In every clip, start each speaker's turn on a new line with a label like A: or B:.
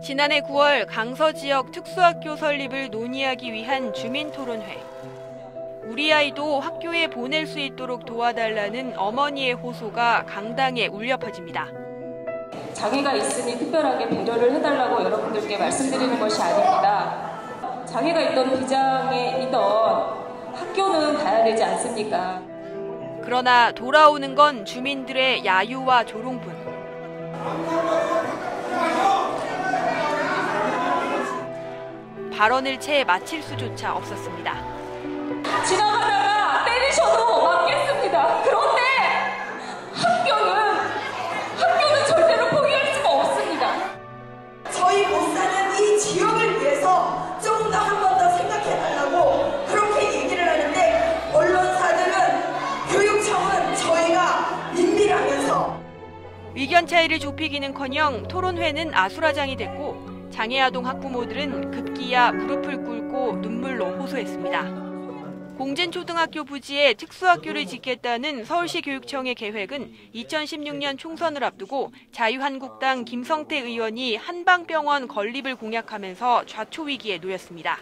A: 지난해 9월 강서 지역 특수학교 설립을 논의하기 위한 주민토론회. 우리 아이도 학교에 보낼 수 있도록 도와달라는 어머니의 호소가 강당에 울려 퍼집니다.
B: 장애가 있으니 특별하게 배려를 해달라고 여러분들께 말씀드리는 것이 아닙니다. 장애가 있던 비장애이던 학교는 가야 되지 않습니까?
A: 그러나 돌아오는 건 주민들의 야유와 조롱뿐. 발언을 채 마칠 수조차 없었습니다.
B: 지나가다가 때리셔도 맞겠습니다. 그런데 학교는 절대로 포기할 수가 없습니다.
C: 저희 못 사는 이 지역을 위해서 조금 더 한 번 더 생각해달라고 그렇게 얘기를 하는데 언론사들은 교육청은 저희가 민밀하면서
A: 의견 차이를 좁히기는커녕 토론회는 아수라장이 됐고 장애아동 학부모들은 급기야 무릎을 꿇고 눈물로 호소했습니다. 공진초등학교 부지에 특수학교를 짓겠다는 서울시 교육청의 계획은 2016년 총선을 앞두고 자유한국당 김성태 의원이 한방병원 건립을 공약하면서 좌초위기에 놓였습니다.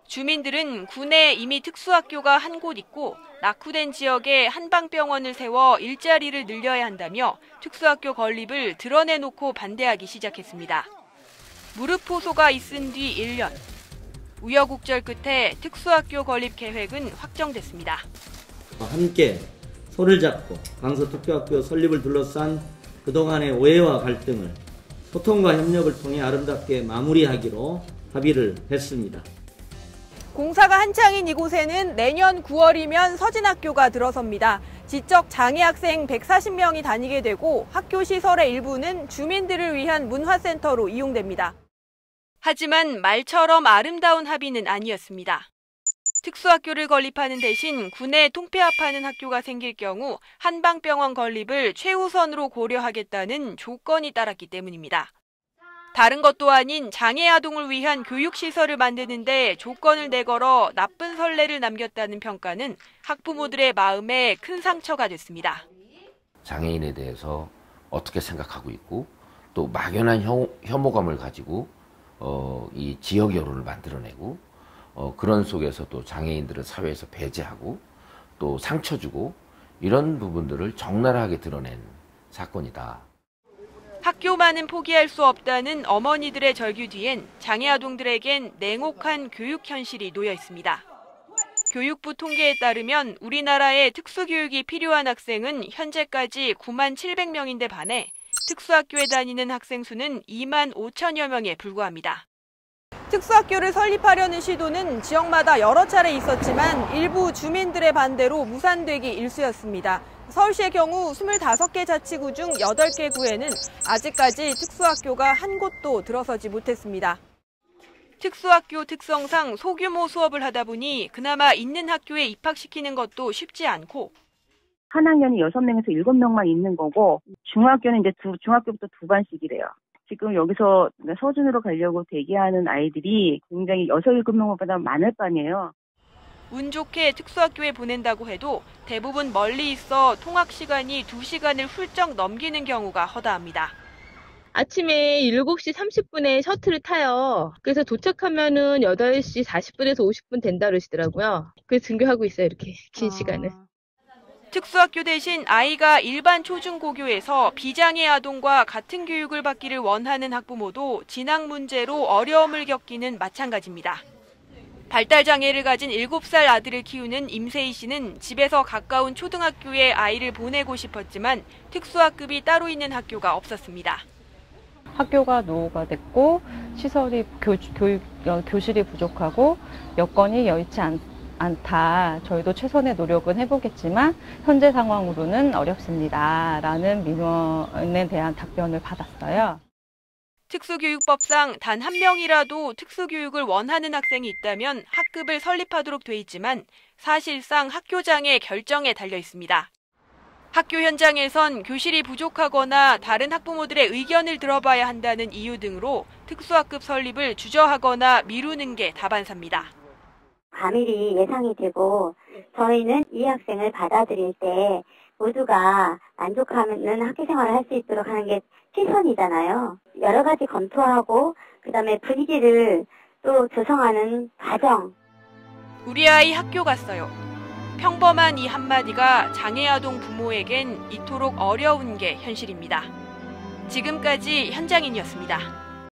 A: 주민들은 군에 이미 특수학교가 한 곳 있고 낙후된 지역에 한방병원을 세워 일자리를 늘려야 한다며 특수학교 건립을 드러내놓고 반대하기 시작했습니다. 무릎 호소가 있은 뒤 1년. 우여곡절 끝에 특수학교 건립 계획은 확정됐습니다.
D: 함께 손을 잡고 강서 특수학교 설립을 둘러싼 그동안의 오해와 갈등을 소통과 협력을 통해 아름답게 마무리하기로 합의를 했습니다.
A: 공사가 한창인 이곳에는 내년 9월이면 서진학교가 들어섭니다. 지적 장애 학생 140명이 다니게 되고 학교 시설의 일부는 주민들을 위한 문화센터로 이용됩니다. 하지만 말처럼 아름다운 합의는 아니었습니다. 특수학교를 건립하는 대신 군에 통폐합하는 학교가 생길 경우 한방병원 건립을 최우선으로 고려하겠다는 조건이 따랐기 때문입니다. 다른 것도 아닌 장애아동을 위한 교육시설을 만드는데 조건을 내걸어 나쁜 선례를 남겼다는 평가는 학부모들의 마음에 큰 상처가 됐습니다.
E: 장애인에 대해서 어떻게 생각하고 있고 또 막연한 혐오감을 가지고 이 지역 여론을 만들어내고 그런 속에서 또 장애인들을 사회에서 배제하고 또 상처 주고 이런 부분들을 적나라하게 드러낸 사건이다.
A: 학교만은 포기할 수 없다는 어머니들의 절규 뒤엔 장애아동들에겐 냉혹한 교육 현실이 놓여 있습니다. 교육부 통계에 따르면 우리나라에 특수교육이 필요한 학생은 현재까지 9만 700명인데 반해 특수학교에 다니는 학생 수는 2만 5천여 명에 불과합니다. 특수학교를 설립하려는 시도는 지역마다 여러 차례 있었지만 일부 주민들의 반대로 무산되기 일쑤였습니다. 서울시의 경우 25개 자치구 중 8개 구에는 아직까지 특수학교가 한 곳도 들어서지 못했습니다. 특수학교 특성상 소규모 수업을 하다 보니 그나마 있는 학교에 입학시키는 것도 쉽지 않고
F: 한 학년이 6명에서 7명만 있는 거고 중학교는 이제 중학교부터 2반씩이래요. 지금 여기서 서준으로 가려고 대기하는 아이들이 굉장히 6, 7명보다 많을 거 아니에요.
A: 운 좋게 특수학교에 보낸다고 해도 대부분 멀리 있어 통학 시간이 2시간을 훌쩍 넘기는 경우가 허다합니다.
G: 아침에 7시 30분에 셔틀을 타요. 그래서 도착하면은 8시 40분에서 50분 된다 그러시더라고요. 그래서 등교하고 있어요, 이렇게 긴 시간을.
A: 특수학교 대신 아이가 일반 초중고교에서 비장애 아동과 같은 교육을 받기를 원하는 학부모도 진학 문제로 어려움을 겪기는 마찬가지입니다. 발달장애를 가진 7살 아들을 키우는 임세희 씨는 집에서 가까운 초등학교에 아이를 보내고 싶었지만 특수학급이 따로 있는 학교가 없었습니다.
H: 학교가 노후가 됐고 시설이 교실이 부족하고 여건이 여의치 않다. 저희도 최선의 노력은 해보겠지만 현재 상황으로는 어렵습니다. 라는 민원에 대한 답변을 받았어요.
A: 특수교육법상 단 한 명이라도 특수교육을 원하는 학생이 있다면 학급을 설립하도록 돼 있지만 사실상 학교장의 결정에 달려 있습니다. 학교 현장에선 교실이 부족하거나 다른 학부모들의 의견을 들어봐야 한다는 이유 등으로 특수학급 설립을 주저하거나 미루는 게 다반사입니다.
I: 과밀히 예상이 되고 저희는 이 학생을 받아들일 때 모두가 만족하는 학교 생활을 할 수 있도록 하는 게 최선이잖아요. 여러 가지 검토하고 그다음에 분위기를 또 조성하는 과정.
A: 우리 아이 학교 갔어요. 평범한 이 한마디가 장애아동 부모에겐 이토록 어려운 게 현실입니다. 지금까지 현장인이었습니다.